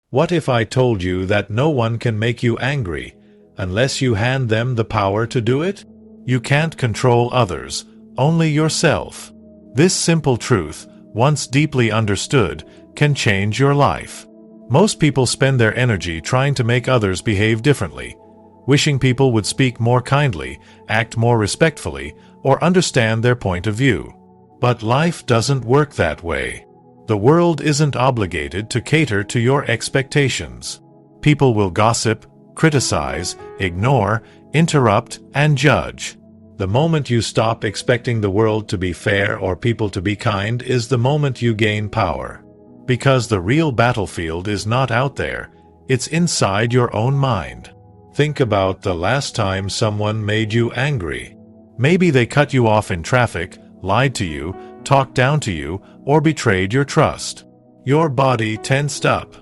What if I told you that no one can make you angry unless you hand them the power to do it? You can't control others, only yourself. This simple truth, once deeply understood, can change your life. Most people spend their energy trying to make others behave differently, wishing people would speak more kindly, act more respectfully, or understand their point of view. But life doesn't work that way. The world isn't obligated to cater to your expectations. People will gossip, criticize, ignore, interrupt, and judge. The moment you stop expecting the world to be fair or people to be kind is the moment you gain power. Because the real battlefield is not out there, it's inside your own mind. Think about the last time someone made you angry. Maybe they cut you off in traffic, lied to you, talked down to you, or betrayed your trust. Your body tensed up.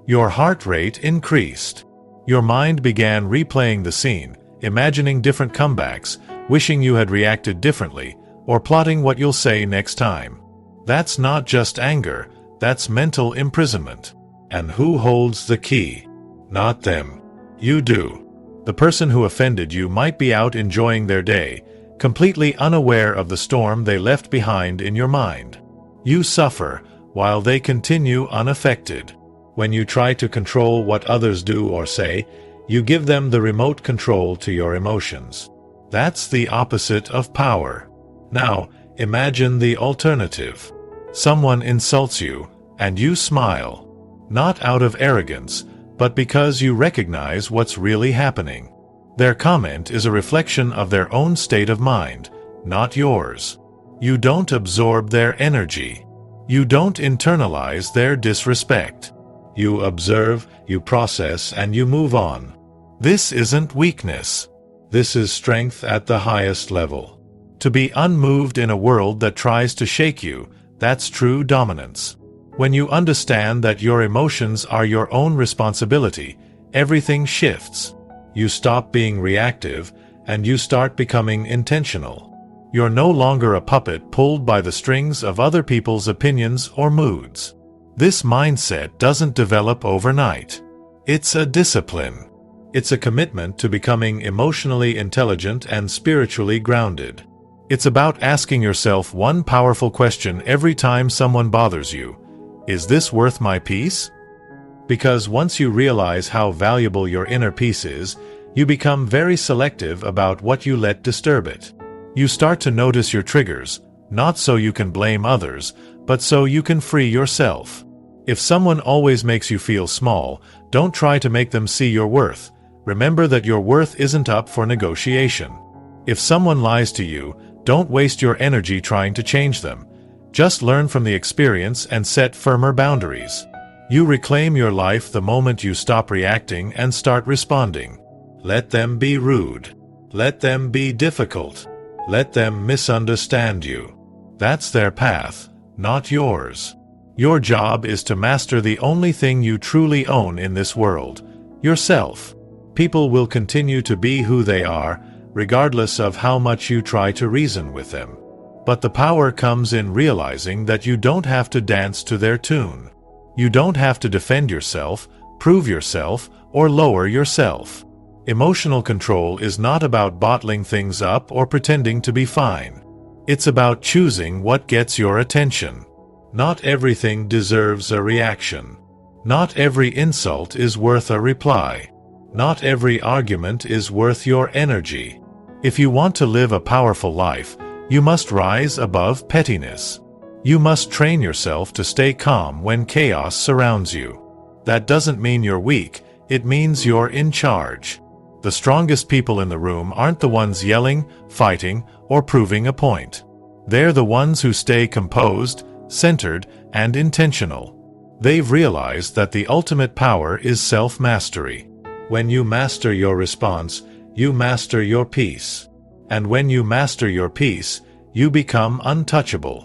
Your heart rate increased. Your mind began replaying the scene, imagining different comebacks, wishing you had reacted differently, or plotting what you'll say next time. That's not just anger, that's mental imprisonment. And who holds the key? Not them. You do. The person who offended you might be out enjoying their day, completely unaware of the storm they left behind in your mind. You suffer, while they continue unaffected. When you try to control what others do or say, you give them the remote control to your emotions. That's the opposite of power. Now, imagine the alternative. Someone insults you, and you smile. Not out of arrogance, but because you recognize what's really happening. Their comment is a reflection of their own state of mind, not yours. You don't absorb their energy. You don't internalize their disrespect. You observe, you process, and you move on. This isn't weakness. This is strength at the highest level. To be unmoved in a world that tries to shake you, that's true dominance. When you understand that your emotions are your own responsibility, everything shifts. You stop being reactive, and you start becoming intentional. You're no longer a puppet pulled by the strings of other people's opinions or moods. This mindset doesn't develop overnight. It's a discipline. It's a commitment to becoming emotionally intelligent and spiritually grounded. It's about asking yourself one powerful question every time someone bothers you. Is this worth my peace? Because once you realize how valuable your inner peace is, you become very selective about what you let disturb it. You start to notice your triggers, not so you can blame others, but so you can free yourself. If someone always makes you feel small, don't try to make them see your worth. Remember that your worth isn't up for negotiation. If someone lies to you, don't waste your energy trying to change them. Just learn from the experience and set firmer boundaries. You reclaim your life the moment you stop reacting and start responding. Let them be rude. Let them be difficult. Let them misunderstand you. That's their path, not yours. Your job is to master the only thing you truly own in this world, yourself. People will continue to be who they are, regardless of how much you try to reason with them. But the power comes in realizing that you don't have to dance to their tune. You don't have to defend yourself, prove yourself, or lower yourself. Emotional control is not about bottling things up or pretending to be fine. It's about choosing what gets your attention. Not everything deserves a reaction. Not every insult is worth a reply. Not every argument is worth your energy. If you want to live a powerful life, you must rise above pettiness. You must train yourself to stay calm when chaos surrounds you. That doesn't mean you're weak, it means you're in charge. The strongest people in the room aren't the ones yelling, fighting, or proving a point. They're the ones who stay composed, centered, and intentional. They've realized that the ultimate power is self-mastery. When you master your response, you master your peace. And when you master your peace, you become untouchable.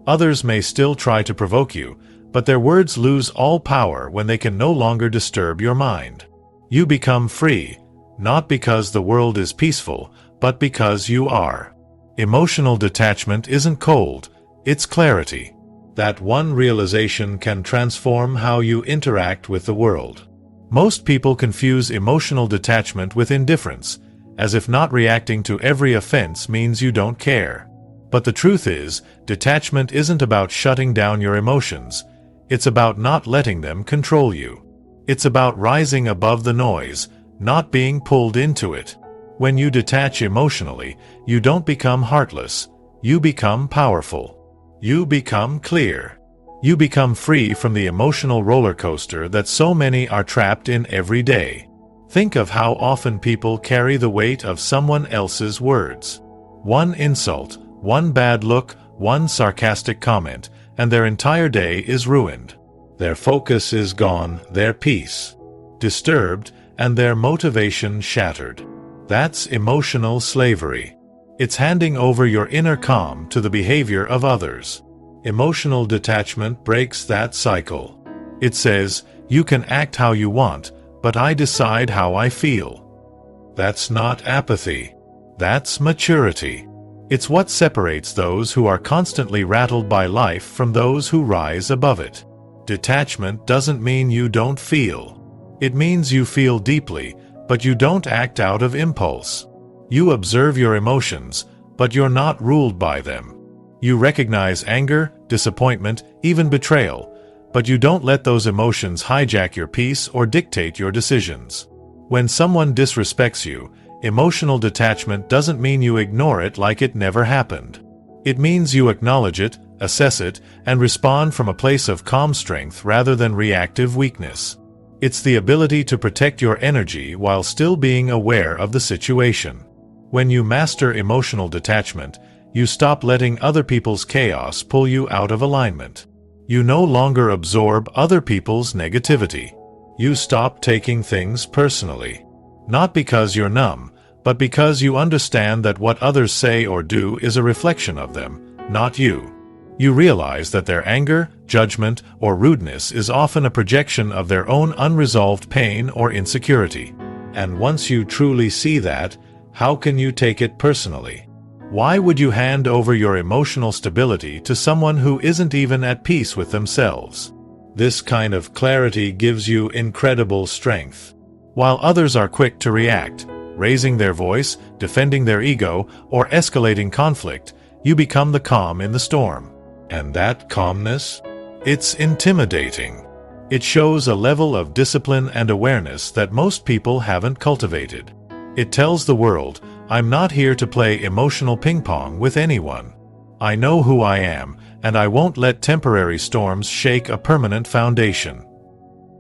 Others may still try to provoke you, but their words lose all power when they can no longer disturb your mind. You become free, not because the world is peaceful, but because you are. Emotional detachment isn't cold, it's clarity. That one realization can transform how you interact with the world. Most people confuse emotional detachment with indifference, as if not reacting to every offense means you don't care. But the truth is, detachment isn't about shutting down your emotions. It's about not letting them control you. It's about rising above the noise, not being pulled into it. When you detach emotionally, you don't become heartless. You become powerful. You become clear. You become free from the emotional roller coaster that so many are trapped in every day. Think of how often people carry the weight of someone else's words. One insult, one bad look, one sarcastic comment, and their entire day is ruined. Their focus is gone, their peace disturbed, and their motivation shattered. That's emotional slavery. It's handing over your inner calm to the behavior of others. Emotional detachment breaks that cycle. It says, you can act how you want, but I decide how I feel. That's not apathy. That's maturity. It's what separates those who are constantly rattled by life from those who rise above it. Detachment doesn't mean you don't feel. It means you feel deeply, but you don't act out of impulse. You observe your emotions, but you're not ruled by them. You recognize anger, disappointment, even betrayal, but you don't let those emotions hijack your peace or dictate your decisions. When someone disrespects you, emotional detachment doesn't mean you ignore it like it never happened. It means you acknowledge it, assess it, and respond from a place of calm strength rather than reactive weakness. It's the ability to protect your energy while still being aware of the situation. When you master emotional detachment, you stop letting other people's chaos pull you out of alignment. You no longer absorb other people's negativity. You stop taking things personally. Not because you're numb, but because you understand that what others say or do is a reflection of them, not you. You realize that their anger, judgment, or rudeness is often a projection of their own unresolved pain or insecurity. And once you truly see that, how can you take it personally? Why would you hand over your emotional stability to someone who isn't even at peace with themselves? This kind of clarity gives you incredible strength. While others are quick to react, raising their voice, defending their ego, or escalating conflict, you become the calm in the storm. And that calmness? It's intimidating. It shows a level of discipline and awareness that most people haven't cultivated. It tells the world, I'm not here to play emotional ping-pong with anyone. I know who I am, and I won't let temporary storms shake a permanent foundation.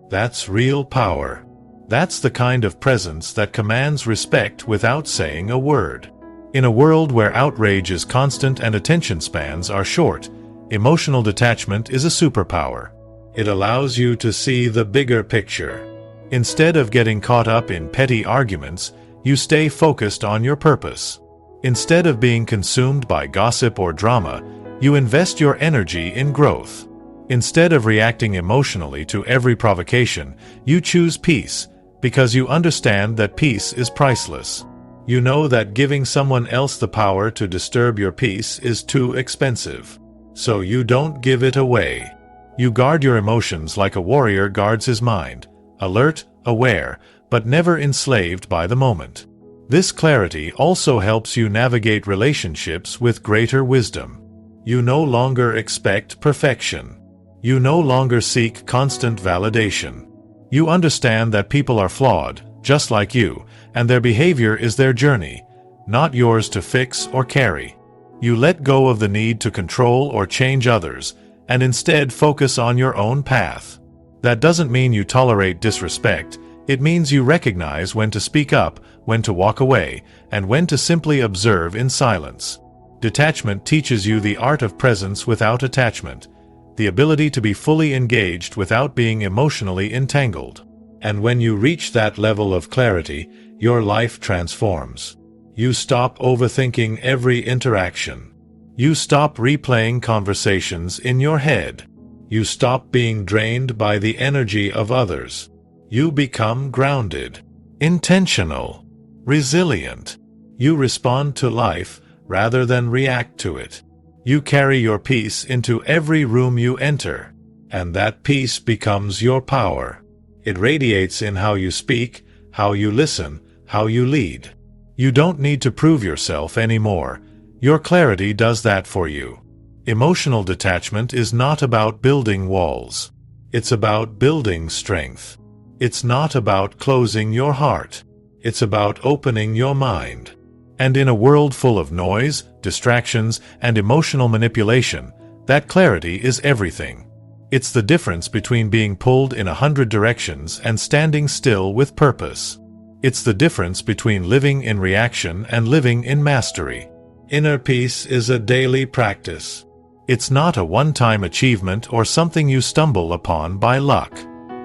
That's real power. That's the kind of presence that commands respect without saying a word. In a world where outrage is constant and attention spans are short, emotional detachment is a superpower. It allows you to see the bigger picture. Instead of getting caught up in petty arguments, you stay focused on your purpose. Instead of being consumed by gossip or drama, you invest your energy in growth. Instead of reacting emotionally to every provocation, you choose peace, because you understand that peace is priceless. You know that giving someone else the power to disturb your peace is too expensive. So you don't give it away. You guard your emotions like a warrior guards his mind, alert, aware, but never enslaved by the moment. This clarity also helps you navigate relationships with greater wisdom. You no longer expect perfection. You no longer seek constant validation. You understand that people are flawed, just like you, and their behavior is their journey, not yours to fix or carry. You let go of the need to control or change others, and instead focus on your own path. That doesn't mean you tolerate disrespect. It means you recognize when to speak up, when to walk away, and when to simply observe in silence. Detachment teaches you the art of presence without attachment, the ability to be fully engaged without being emotionally entangled. And when you reach that level of clarity, your life transforms. You stop overthinking every interaction. You stop replaying conversations in your head. You stop being drained by the energy of others. You become grounded, intentional, resilient. You respond to life rather than react to it. You carry your peace into every room you enter, and that peace becomes your power. It radiates in how you speak, how you listen, how you lead. You don't need to prove yourself anymore. Your clarity does that for you. Emotional detachment is not about building walls. It's about building strength. It's not about closing your heart. It's about opening your mind. And in a world full of noise, distractions, and emotional manipulation, that clarity is everything. It's the difference between being pulled in 100 directions and standing still with purpose. It's the difference between living in reaction and living in mastery. Inner peace is a daily practice. It's not a one-time achievement or something you stumble upon by luck.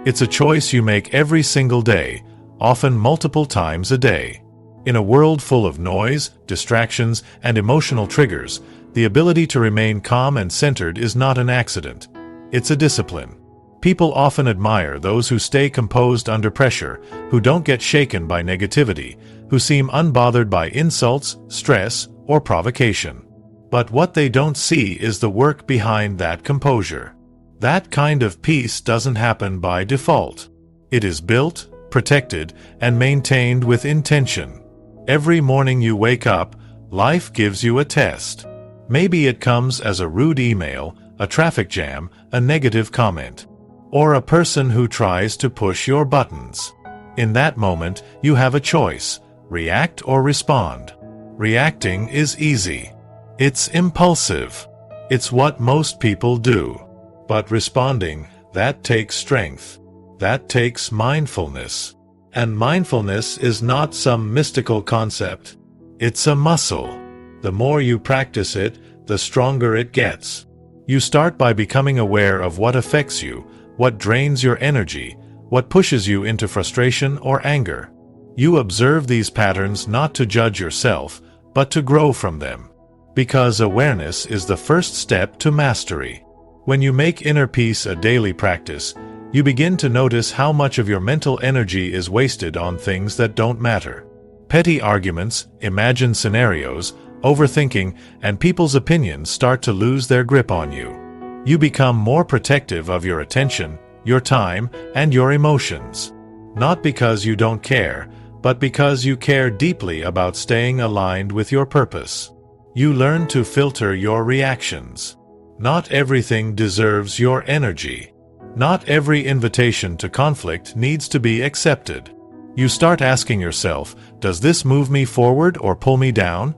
It's a choice you make every single day, often multiple times a day. In a world full of noise, distractions, and emotional triggers, the ability to remain calm and centered is not an accident. It's a discipline. People often admire those who stay composed under pressure, who don't get shaken by negativity, who seem unbothered by insults, stress, or provocation. But what they don't see is the work behind that composure. That kind of peace doesn't happen by default. It is built, protected, and maintained with intention. Every morning you wake up, life gives you a test. Maybe it comes as a rude email, a traffic jam, a negative comment, or a person who tries to push your buttons. In that moment, you have a choice: react or respond. Reacting is easy. It's impulsive. It's what most people do. But responding, that takes strength. That takes mindfulness. And mindfulness is not some mystical concept. It's a muscle. The more you practice it, the stronger it gets. You start by becoming aware of what affects you, what drains your energy, what pushes you into frustration or anger. You observe these patterns not to judge yourself, but to grow from them. Because awareness is the first step to mastery. When you make inner peace a daily practice, you begin to notice how much of your mental energy is wasted on things that don't matter. Petty arguments, imagined scenarios, overthinking, and people's opinions start to lose their grip on you. You become more protective of your attention, your time, and your emotions. Not because you don't care, but because you care deeply about staying aligned with your purpose. You learn to filter your reactions. Not everything deserves your energy. Not every invitation to conflict needs to be accepted. You start asking yourself, does this move me forward or pull me down?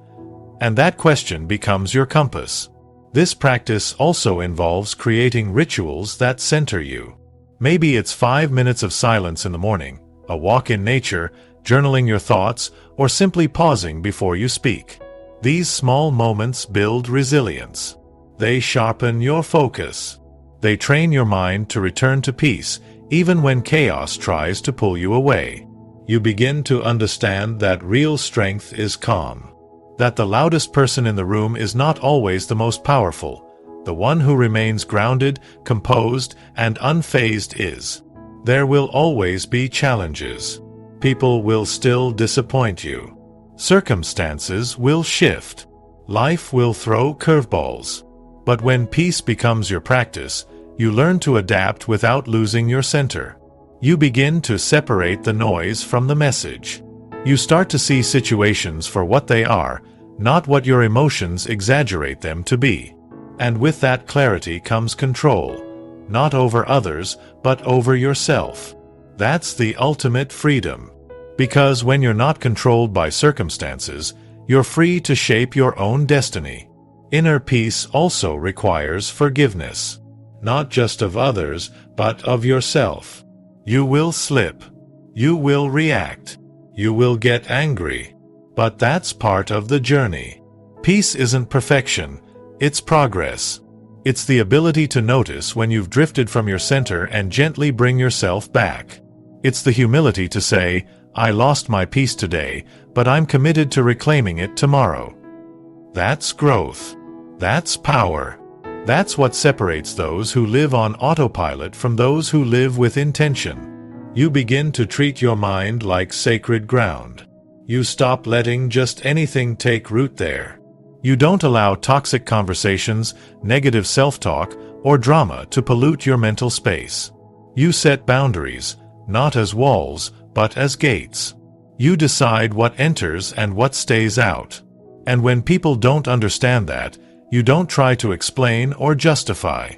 And that question becomes your compass. This practice also involves creating rituals that center you. Maybe it's 5 minutes of silence in the morning, a walk in nature, journaling your thoughts, or simply pausing before you speak. These small moments build resilience. They sharpen your focus. They train your mind to return to peace, even when chaos tries to pull you away. You begin to understand that real strength is calm. That the loudest person in the room is not always the most powerful. The one who remains grounded, composed, and unfazed is. There will always be challenges. People will still disappoint you. Circumstances will shift. Life will throw curveballs. But when peace becomes your practice, you learn to adapt without losing your center. You begin to separate the noise from the message. You start to see situations for what they are, not what your emotions exaggerate them to be. And with that clarity comes control, not over others, but over yourself. That's the ultimate freedom. Because when you're not controlled by circumstances, you're free to shape your own destiny. Inner peace also requires forgiveness. Not just of others, but of yourself. You will slip. You will react. You will get angry. But that's part of the journey. Peace isn't perfection, it's progress. It's the ability to notice when you've drifted from your center and gently bring yourself back. It's the humility to say, I lost my peace today, but I'm committed to reclaiming it tomorrow. That's growth. That's power. That's what separates those who live on autopilot from those who live with intention. You begin to treat your mind like sacred ground. You stop letting just anything take root there. You don't allow toxic conversations, negative self-talk, or drama to pollute your mental space. You set boundaries, not as walls, but as gates. You decide what enters and what stays out. And when people don't understand that, you don't try to explain or justify.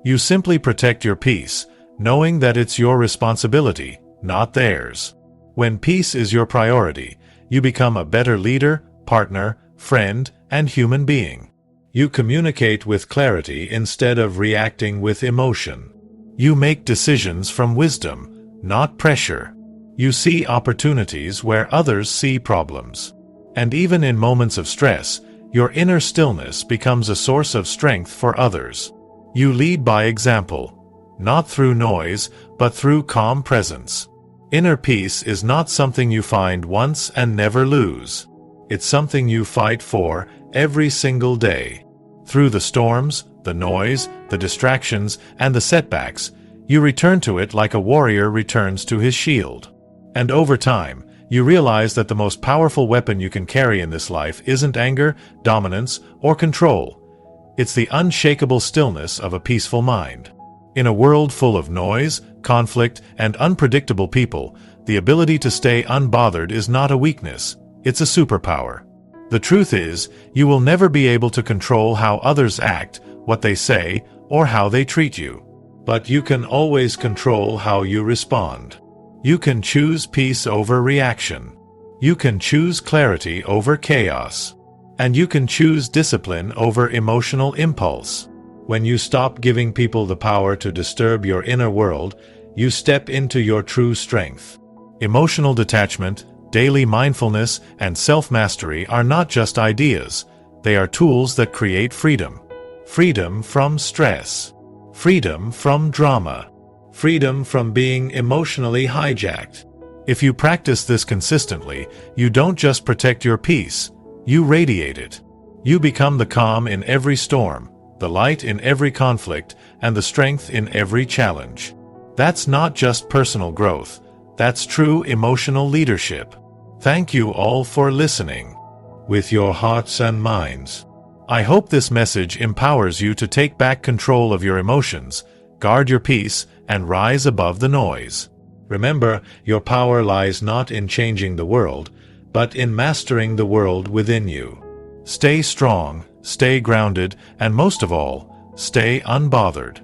You simply protect your peace, knowing that it's your responsibility, not theirs. When peace is your priority, you become a better leader, partner, friend, and human being. You communicate with clarity instead of reacting with emotion. You make decisions from wisdom, not pressure. You see opportunities where others see problems. And even in moments of stress, your inner stillness becomes a source of strength for others. You lead by example, not through noise, but through calm presence. Inner peace is not something you find once and never lose. It's something you fight for every single day. Through the storms, the noise, the distractions, and the setbacks, you return to it like a warrior returns to his shield. And over time, you realize that the most powerful weapon you can carry in this life isn't anger, dominance, or control. It's the unshakable stillness of a peaceful mind. In a world full of noise, conflict, and unpredictable people, the ability to stay unbothered is not a weakness, it's a superpower. The truth is, you will never be able to control how others act, what they say, or how they treat you. But you can always control how you respond. You can choose peace over reaction. You can choose clarity over chaos. And you can choose discipline over emotional impulse. When you stop giving people the power to disturb your inner world, you step into your true strength. Emotional detachment, daily mindfulness, and self-mastery are not just ideas. They are tools that create freedom. Freedom from stress. Freedom from drama. Freedom from being emotionally hijacked. If you practice this consistently, you don't just protect your peace, you radiate it. You become the calm in every storm, the light in every conflict, and the strength in every challenge. That's not just personal growth, that's true emotional leadership. Thank you all for listening. With your hearts and minds. I hope this message empowers you to take back control of your emotions, guard your peace, and rise above the noise. Remember, your power lies not in changing the world, but in mastering the world within you. Stay strong, stay grounded, and most of all, stay unbothered.